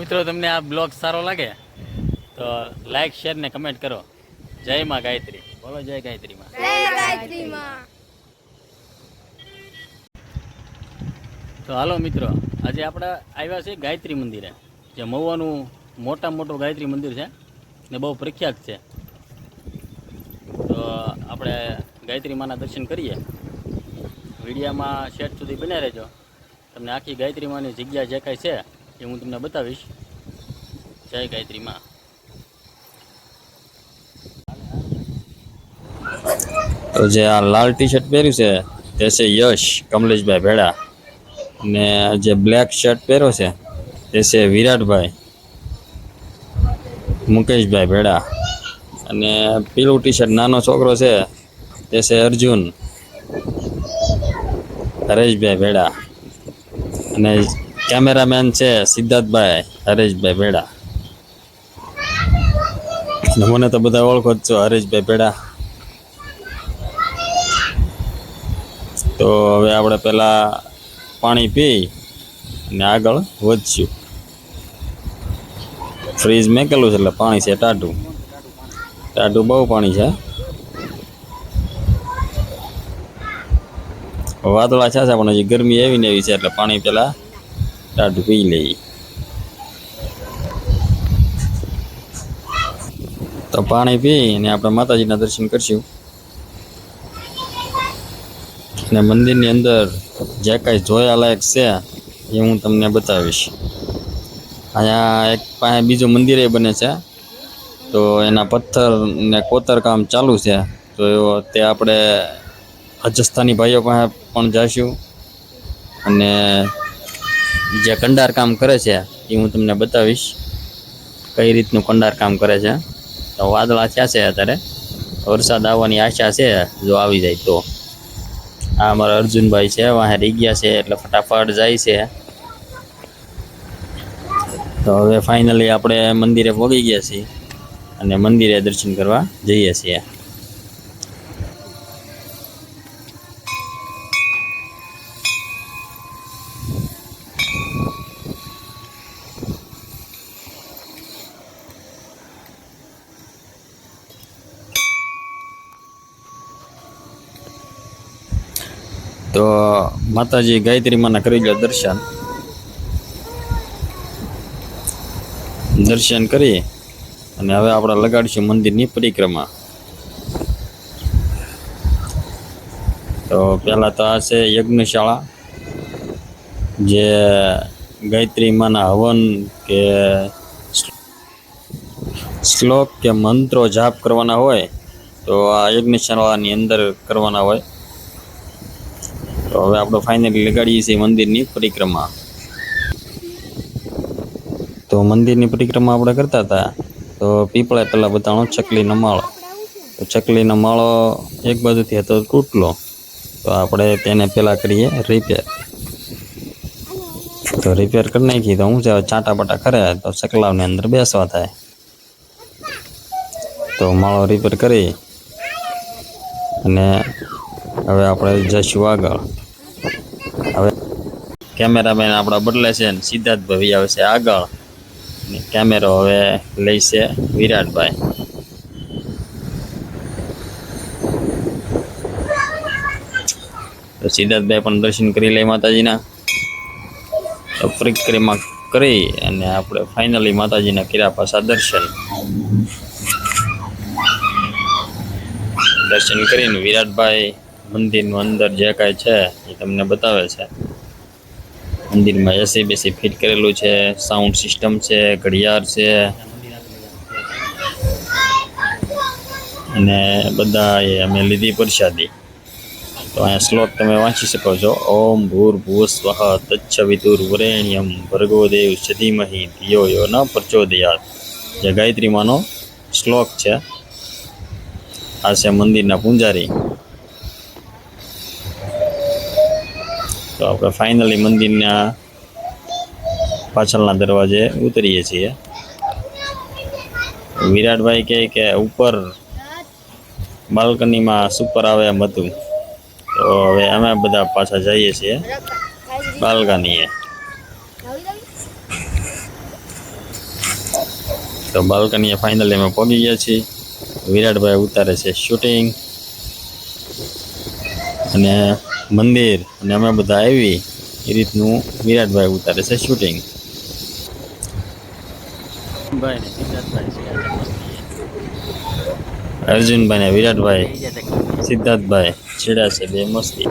મિત્રો તમને આ બ્લોગ સારો લાગે તો લાઈક શેર ને કમેન્ટ કરો। જય માં ગાયત્રી, બોલો જય ગાયત્રી માં। તો હાલો મિત્રો, આજે આપણે આવ્યા છે ગાયત્રી મંદિરે, જે મહુવાનું મોટું ગાયત્રી મંદિર છે ને બહુ પ્રખ્યાત છે। તો આપણે ગાયત્રી માના દર્શન કરીએ। વિડીયામાં શેઠ સુધી બને રહેજો, તમને આખી ગાયત્રી માની જગ્યા જે કાંઈ છે એ હું તમને બતાવીશ। જય ગાયત્રી માં। તો જે આ લાલ ટી શર્ટ પહેર્યું છે તે છે યશ કમલેશભાઈ ભેડા, ને જે બ્લેક શર્ટ પહેર્યો છે તે છે વિરાટભાઈ મુકેશભાઈ ભેડા, અને પીળું ટી શર્ટ નાનો છોકરો છે તે છે અર્જુન હરેશભાઈ ભેડા, અને કેમેરામેન છે સિદ્ધાર્થભાઈ હરેશભાઈ ભેડા, મને તો બધા ઓળખો જ છો હરેશભાઈ ભેડા। તો હવે આપણે પહેલા પાણી પી અને આગળ વધશું। ફ્રીજ મેકેલું છે એટલે પાણી છે ટાઢું બહુ પાણી છે। વાદળા છે પણ હજી ગરમી એવી ને એવી છે એટલે પાણી પેલા ટાઢું પી લઈએ। તો પાણી પી અને આપણે માતાજીના દર્શન કરશું, અને મંદિરની અંદર જે કાંઈ જોયાલાયક છે એ હું તમને બતાવીશ। અહીંયા એક પાસે બીજું મંદિરે બને છે, તો એના પથ્થર ને કોતરકામ ચાલુ છે, તો તે આપણે રાજસ્થાની ભાઈઓ પાસે પણ જઈશું, અને જે કંડાર કામ કરે છે એ હું તમને બતાવીશ કઈ રીતનું કંડાર કામ કરે છે। તો વાદળા થયા છે, અત્યારે વરસાદ આવવાની આશા છે, જો આવી જાય તો। આ અમારા અર્જુનભાઈ છે, વાહે રહી ગયા છે એટલે ફટાફટ જાય છે। તો હવે ફાઇનલી આપણે મંદિરે પહોંચી ગયા છીએ અને મંદિરે દર્શન કરવા જઈએ છીએ। તો માતાજી ગાયત્રી માના કરી લો દર્શન કરી અને હવે આપણે લગાડીશું મંદિરની પરિક્રમા। તો પહેલાં તો આ છે યજ્ઞશાળા, જે ગાયત્રી માના હવન કે શ્લોક કે મંત્રો જાપ કરવાના હોય તો આ યજ્ઞશાળાની અંદર કરવાના હોય। તો હવે આપણે ફાઇનલી લગાડીએ છીએ મંદિરની પરિક્રમા। તો મંદિરની પરિક્રમા આપણે કરતા હતા તો પીપળે પહેલાં બતાવણો ચકલીનો માળો, તો ચકલીનો માળો એક બાજુથી હતો તૂટલો, તો આપણે તેને પહેલાં કરીએ રિપેર। તો રિપેર કરી નાખી તો હું છે ચાટા બાટા કરે તો ચકલાવની અંદર બેસવા થાય। તો માળો રિપેર કરી અને હવે આપણે જઈશું આગળ। હવે કેમેરામેન આપણા બદલે છે ને સિદ્ધાર્થભાઈ આવે છે આગળ, અને કેમેરો હવે લઈ છે વિરાટભાઈ। તો સિદ્ધાર્થભાઈ પણ દર્શન કરી લે માતાજીના। તો પરિક્રમા કરી અને આપણે ફાઇનલી માતાજીના કર્યા પાછા દર્શન કરીને વિરાટભાઈ મંદિરનું અંદર જે કાંઈ છે એ તમને બતાવે છે। મંદિરમાં એસી બેસી ફિટ કરેલું છે, સાઉન્ડ સિસ્ટમ છે, ઘડિયાળ છે, અને બધા એ અમે લીધી પ્રસાદી। તો અહીંયા શ્લોક તમે વાંચી શકો છો। ઓમ ભૂર્ભુવઃ સ્વઃ તત્સવિતુર્વરેણ્યમ ભર્ગો દેવસ્ય ધીમહિ ધિયો યો ન પ્રચોદયાત, જે ગાયત્રી માનો શ્લોક છે। આ છે મંદિરના પૂંજારી। તો આપણે ફાઇનલી મંદિરના પાછળના દરવાજે ઉતરીએ છીએ। વિરાટભાઈ કહે કે ઉપર બાલ્કનીમાં સુપર આવે એમ હતું, તો હવે અમે બધા પાછા જઈએ છીએ બાલ્કનીએ। તો બાલ્કનીએ ફાઇનલી અમે પહોંચી ગયા છીએ. વિરાટભાઈ ઉતારે છે શૂટિંગ અને મંદિર અને અમે બધા આવી એ રીતનું વિરાટભાઈ ઉતારે છે શૂટિંગ. અર્જુનભાઈ ને વિરાટભાઈ સિદ્ધાર્થભાઈ છેડા છે બે મસ્તી.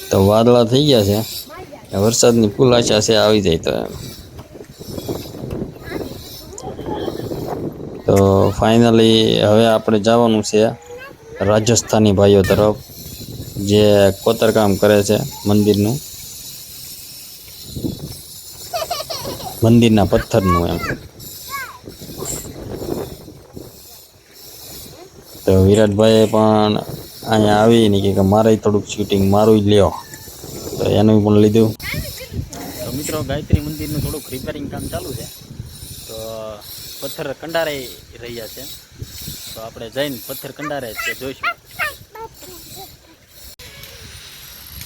તો વાદળા થઈ ગયા છે, વરસાદની ફૂલ આશા છે આવી જાય તો એમ. તો ફાઇનલી હવે આપણે જવાનું છે રાજસ્થાની ભાઈઓ તરફ જે કોતરકામ કરે છે મંદિરનું, મંદિરના પથ્થરનું એમ. તો વિરાટભાઈએ પણ અહીંયા આવીને કે મારે થોડુંક શૂટિંગ મારું જ લ્યો, તો એનું પણ લીધું. તો મિત્રો ગાયત્રી મંદિરનું થોડુંક રિપેરિંગ કામ ચાલુ છે, તો પથ્થર કંડારાઈ રહ્યા છે, તો આપણે જઈને પથ્થર કંડારે તે જોઈશું.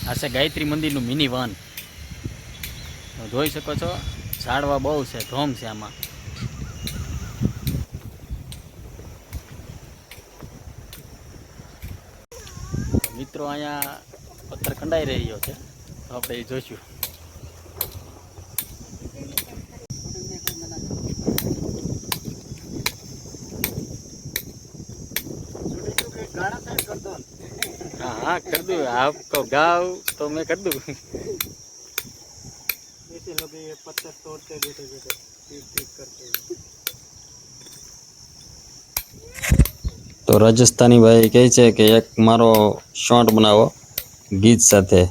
આ છે ગાયત્રી મંદિરનું મિની વન, જોઈ શકો છો. ઝાડવા બહુ છે, ધોમ છે આમાં. મિત્રો અહીંયા પથ્થર કંડાઈ રહ્યો છે, તો આપણે એ જોઈશું. हाँ हाँ कर दूँ, आपको गाँव तो मैं कर दूँ. ऐसे लोग ये पत्थर तोड़ते बैठे बैठे ठीक करते. तो राजस्थानी भाई કહે છે કે એક મારો શોર્ટ બનાવો ગીત સાથે,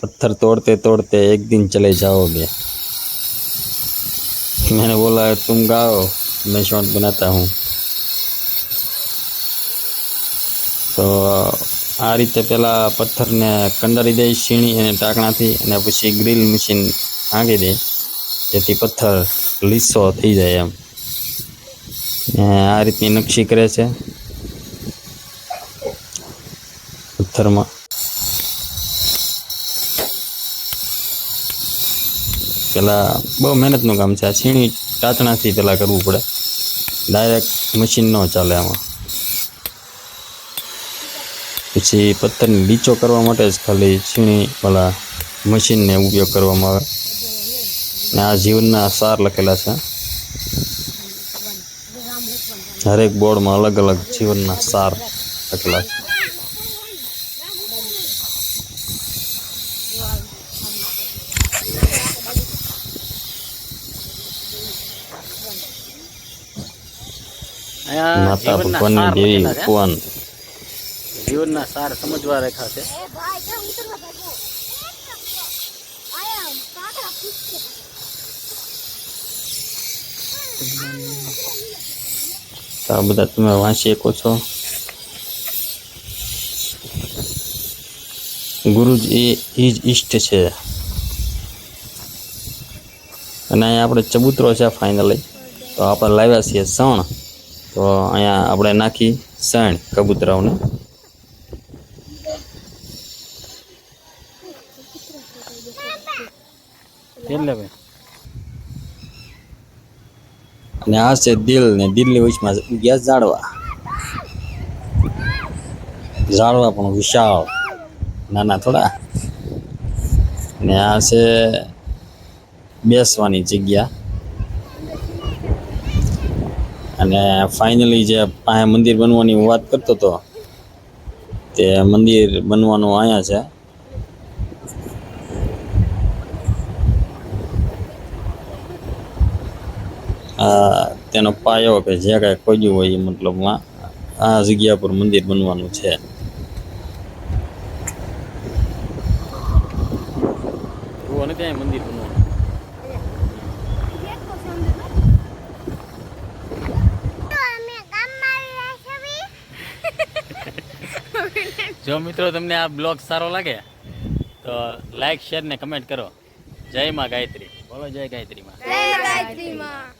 पत्थर तोड़ते तोड़ते एक दिन चले जाओगे. मैंने बोला तुम गाओ, मैं शॉर्ट बनाता हूँ. તો આ રીતે પેલા પથ્થરને કંડારી દે છીણી અને ટાંકણાથી, અને પછી ગ્રીલ મશીન આંકી દે જેથી પથ્થર લીસો થઈ જાય એમ. આ રીતની નકશી કરે છે પથ્થરમાં. પેલા બહુ મહેનતનું કામ છે. આ છીણી ટાંચણાથી પેલા કરવું પડે, ડાયરેક્ટ મશીન ન ચાલે આમાં. પછી પથ્થરની લીચો કરવા માટે જ ખાલી છીણી વાળા મશીનને ઉપયોગ કરવામાં આવે. ને આ જીવનના સાર લખેલા છે, હરેક બોર્ડમાં અલગ અલગ જીવનના સાર લખેલા છે. માતા ભગવાનની દેવી ભગવાન જીવનના સાર સમજવા રેખા છે. આ બધા તમે વાંચી શકો છો. ગુરુ જ એ જ ઈષ્ટ છે. અને અહીંયા આપણે ચબૂતરો છે ફાઇનલી. તો આપણે લાવ્યા છીએ સણ, તો અહીંયા આપણે નાખી સણ કબૂતરાઓને. અને આ છે દિલ, ને દિલની વચમાં ગયા ઝાડવા. ઝાડવા પણ વિશાળ, નાના થોડા. ને આ છે બેસવાની જગ્યા. અને ફાઇનલી જે પાસે મંદિર બનવાની હું વાત કરતો હતો, તે મંદિર બનવાનું અહીંયા છે. તેનો પાયો કે જે કાંઈ ખોજ્યું હોય એ મતલબમાં આ જગ્યા પર મંદિર બનવાનું છે. ત્યાં મંદિર બનવાનું. જો મિત્રો તમને આ બ્લોગ સારો લાગે તો લાઈક, શેર ને કમેન્ટ કરો. જય માં ગાયત્રી. બોલો જય ગાયત્રી માં.